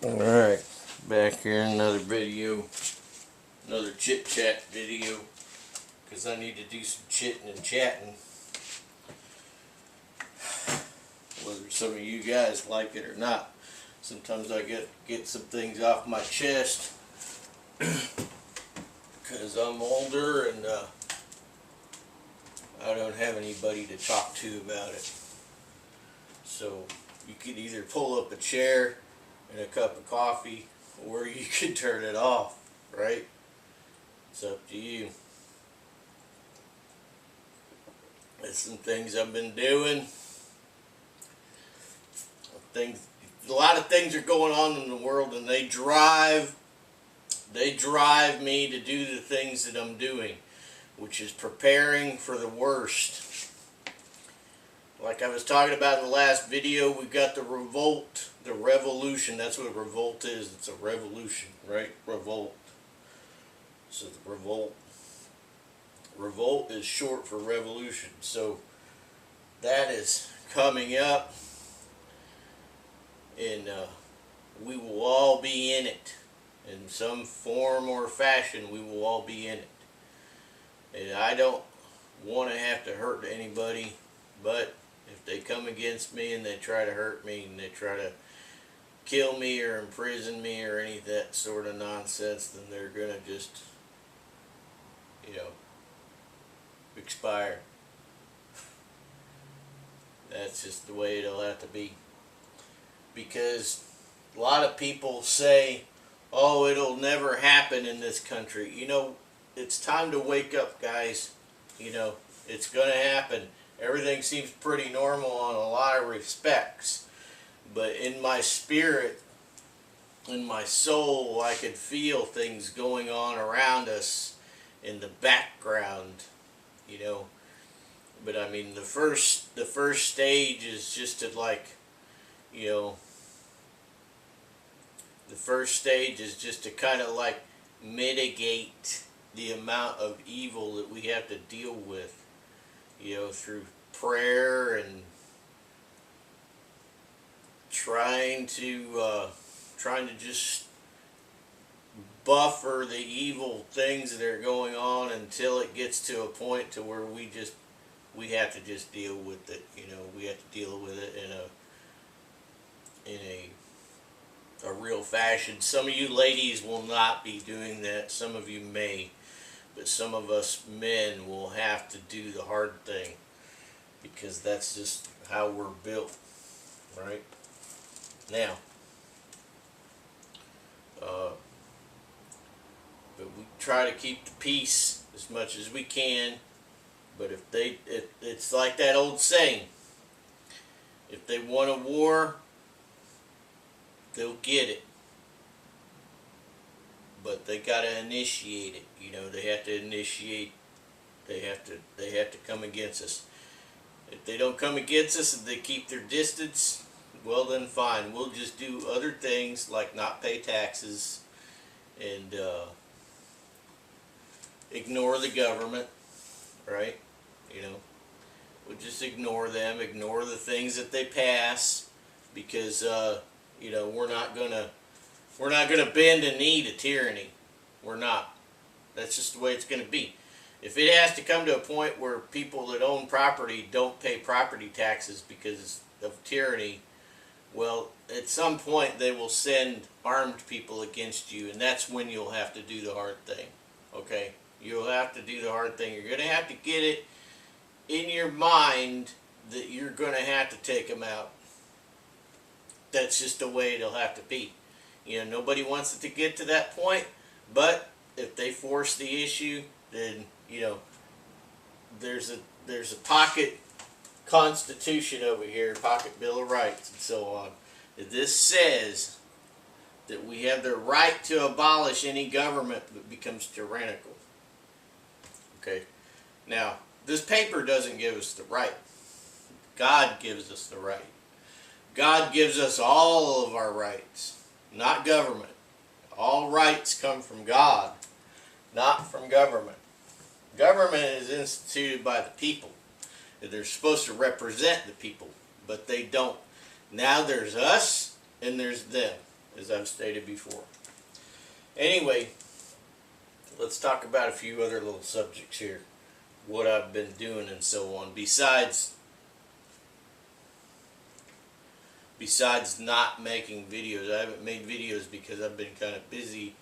Alright, back here in another video, another chit chat video, because I need to do some chitting and chatting, whether some of you guys like it or not. Sometimes I get some things off my chest, because I'm older and I don't have anybody to talk to about it. So you could either pull up a chair and a cup of coffee, or you can turn it off, right? It's up to you. That's some things I've been doing. A lot of things are going on in the world, and they drive me to do the things that I'm doing, which is preparing for the worst. Like I was talking about in the last video, we've got the revolt, the revolution. That's what a revolt is. It's a revolution, right? Revolt. So the revolt. Revolt is short for revolution. So that is coming up, and we will all be in it. In some form or fashion, we will all be in it. And I don't want to have to hurt anybody, but if they come against me and they try to hurt me and they try to kill me or imprison me or any of that sort of nonsense, then they're going to just, expire. That's just the way it'll have to be. Because a lot of people say, oh, it'll never happen in this country. It's time to wake up, guys. It's going to happen. Everything seems pretty normal on a lot of respects. But in my spirit, in my soul, I could feel things going on around us in the background, But I mean, the first stage is just to the first stage is just to kind of mitigate the amount of evil that we have to deal with, through prayer and trying to just buffer the evil things that are going on until it gets to a point to where we have to just deal with it. We have to deal with it in a real fashion. Some of you ladies will not be doing that. Some of you may. But some of us men will have to do the hard thing, because that's just how we're built, right? Now, but we try to keep the peace as much as we can. But it's like that old saying: if they want a war, they'll get it. But they gotta initiate it. They have to initiate. They have to come against us. If they don't come against us and they keep their distance, well then fine. We'll just do other things like not pay taxes and ignore the government, right? We'll just ignore them, ignore the things that they pass, because we're not gonna bend a knee to tyranny. We're not. That's just the way it's gonna be. If it has to come to a point where people that own property don't pay property taxes because of tyranny, well, at some point they will send armed people against you, and that's when you'll have to do the hard thing. Okay? You'll have to do the hard thing. You're going to have to get it in your mind that you're going to have to take them out. That's just the way it'll have to be. Nobody wants it to get to that point, but if they force the issue, then there's a pocket constitution over here, pocket bill of rights, and so on. This says that we have the right to abolish any government that becomes tyrannical. Okay, now this paper doesn't give us the right. God gives us the right. God gives us all of our rights, not government. All rights come from God, not from government. Government is instituted by the people. They're supposed to represent the people, but they don't. Now there's us and there's them. as I've stated before. Anyway, let's talk about a few other little subjects here. What I've been doing and so on. Besides not making videos. I haven't made videos because I've been kind of busy.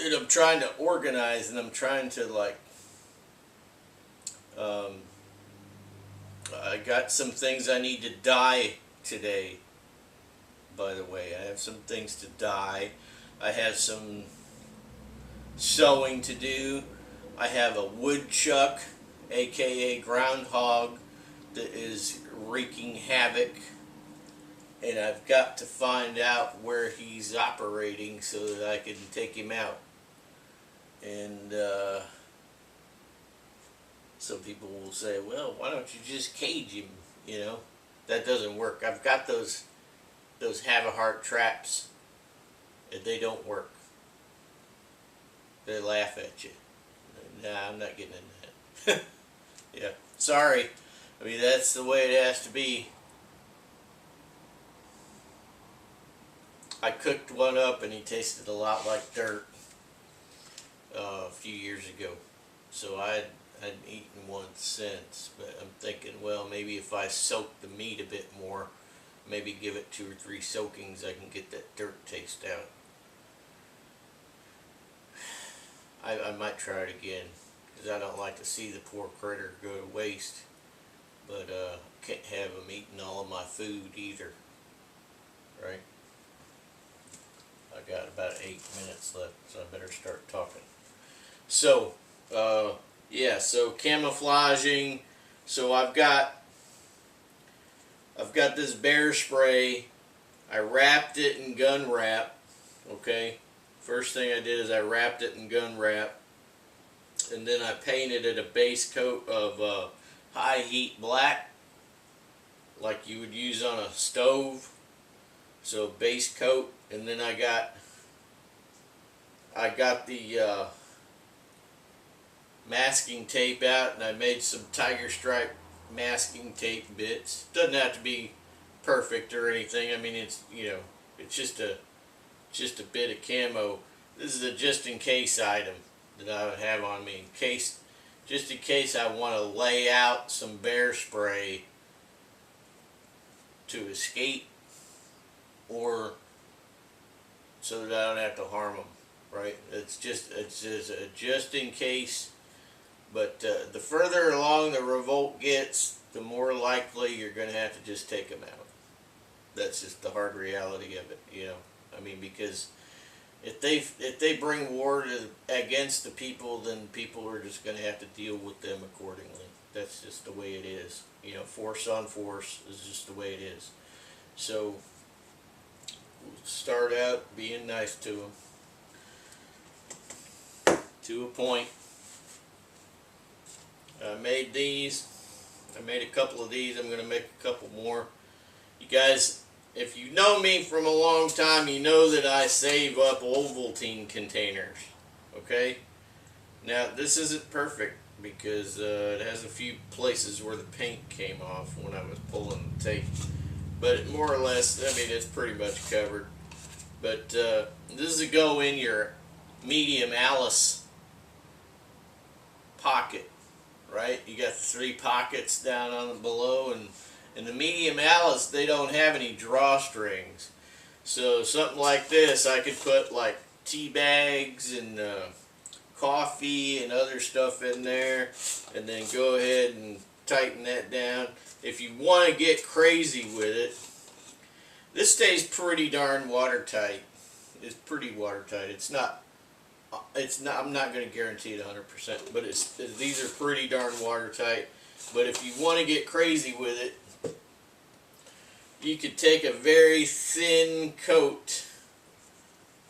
And I'm trying to organize, and I'm trying to like I got some things I need to dye today, by the way. I have some things to dye. I have some sewing to do. I have a woodchuck, aka groundhog, that is wreaking havoc. And I've got to find out where he's operating so that I can take him out. And some people will say, well, why don't you just cage him? You know, that doesn't work. I've got those have a heart traps, and they don't work. They laugh at you. Nah, I'm not getting in that. Yeah, sorry. I mean, that's the way it has to be. I cooked one up and he tasted a lot like dirt a few years ago. So I hadn't eaten one since, but I'm thinking, well, maybe if I soak the meat a bit more, maybe give it 2 or 3 soakings, I can get that dirt taste out. I might try it again, because I don't like to see the poor critter go to waste. But can't have him eating all of my food either, right? I got about 8 minutes left, so I better start talking. So, yeah, so camouflaging. So I've got this bear spray. I wrapped it in gun wrap, okay? First thing I did is I wrapped it in gun wrap, and then I painted it a base coat of high heat black, like you would use on a stove. So base coat, and then I got the masking tape out, and I made some tiger stripe masking tape bits. Doesn't have to be perfect or anything. I mean, it's, you know, it's just a bit of camo. This is a just in case item that I would have on me, just in case I want to lay out some bear spray to escape, or so that I don't have to harm them, right? It's just a just in case. But the further along the revolt gets, the more likely you're going to have to just take them out. That's just the hard reality of it, you know. I mean, because if they bring war against the people, then people are just going to have to deal with them accordingly. That's just the way it is. You know, force on force is just the way it is. So we'll start out being nice to them, to a point. I made these. I made a couple of these. I'm going to make a couple more. You guys, if you know me from a long time, you know that I save up Ovaltine containers. Okay? Now, this isn't perfect because it has a few places where the paint came off when I was pulling the tape. But more or less, I mean, it's pretty much covered. But this is to go in your medium Alice pocket, right? You got 3 pockets down on the below, and in the medium Alice, they don't have any drawstrings. So something like this, I could put like tea bags and coffee and other stuff in there, and then go ahead and tighten that down. If you want to get crazy with it, this stays pretty darn watertight. It's pretty watertight. It's not. I'm not going to guarantee it 100%, but these are pretty darn watertight. But if you want to get crazy with it, you could take a very thin coat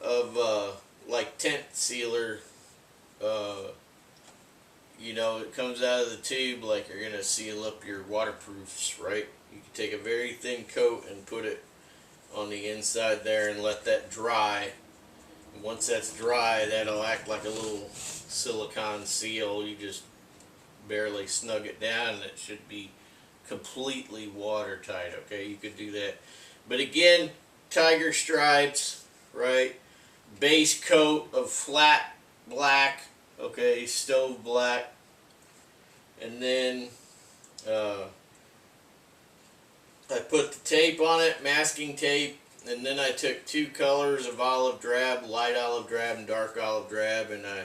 of like tent sealer. You know, it comes out of the tube like you're going to seal up your waterproofs, right? You can take a very thin coat and put it on the inside there and let that dry. And once that's dry, that'll act like a little silicone seal. You just barely snug it down and it should be completely watertight, okay? You could do that. But again, tiger stripes, right? Base coat of flat black, okay, stove black, and then I put the tape on it, masking tape, and then I took 2 colors of olive drab, light olive drab and dark olive drab, and I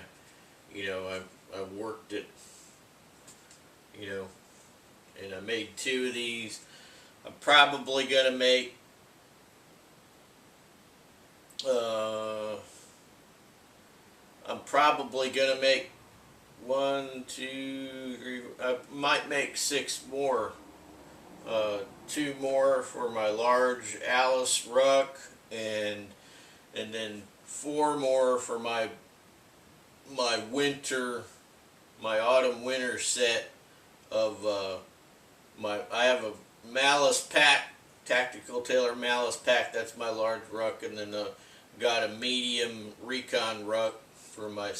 worked it, and I made 2 of these. I'm probably gonna make I'm probably gonna make 1, 2, 3. I might make 6 more. 2 more for my large Alice ruck, and then 4 more for my autumn winter set of I have a Malice pack, tactical tailor Malice pack. That's my large ruck, and then got a medium recon ruck for my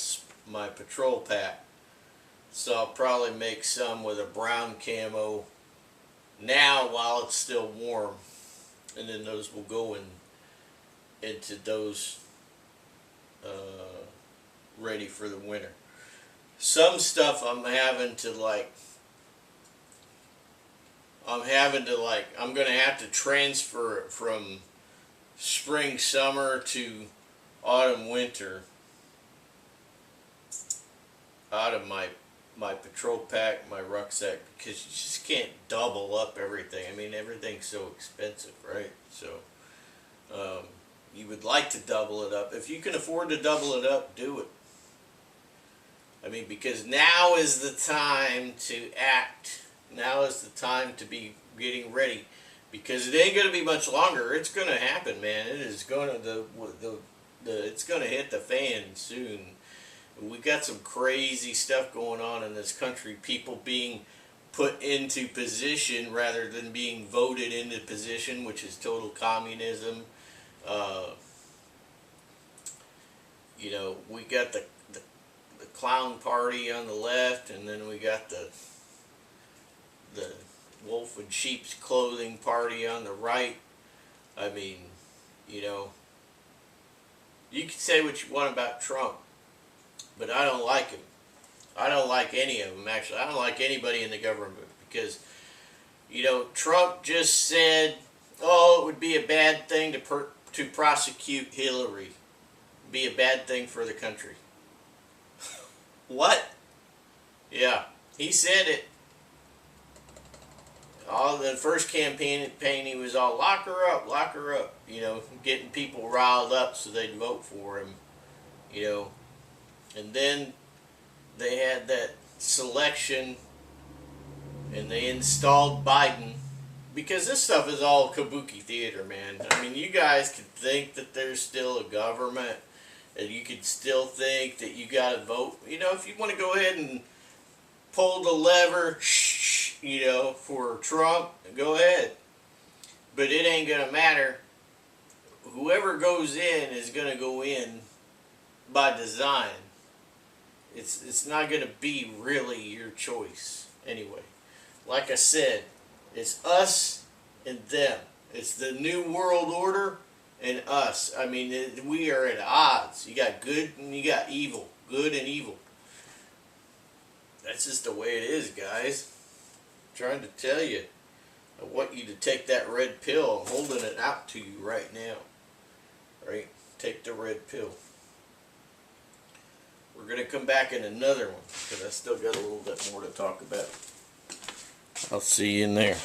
patrol pack. So I'll probably make some with a brown camo now while it's still warm, and then those will go into those ready for the winter. Some stuff I'm gonna have to transfer it from spring summer to autumn winter out of my patrol pack, my rucksack, because you just can't double up everything. I mean, everything's so expensive, right? So you would like to double it up. If you can afford to double it up, do it. I mean, because now is the time to act. Now is the time to be getting ready, because it ain't going to be much longer. It's going to happen, man. It is going to it's going to hit the fan soon. We got some crazy stuff going on in this country. People being put into position rather than being voted into position, which is total communism. We got the clown party on the left, and then we got the wolf in sheep's clothing party on the right. I mean, you can say what you want about Trump, but I don't like him. I don't like any of them, actually. I don't like anybody in the government, because, Trump just said, oh, it would be a bad thing to prosecute Hillary. Be a bad thing for the country. What? Yeah, he said it. All the first campaign, he was all, lock her up, getting people riled up so they'd vote for him, And then they had that selection, and they installed Biden, because this stuff is all kabuki theater, man. I mean, you guys could think that there's still a government, and you could still think that you got to vote. If you want to go ahead and pull the lever, for Trump, go ahead. But it ain't going to matter. Whoever goes in is going to go in by design. It's not going to be really your choice anyway. Like I said, it's us and them. It's the new world order and us. I mean, we are at odds. You got good and you got evil. Good and evil. That's just the way it is, guys. I'm trying to tell you. I want you to take that red pill. I'm holding it out to you right now. Right? Take the red pill. We're going to come back in another one, because I still got a little bit more to talk about. I'll see you in there.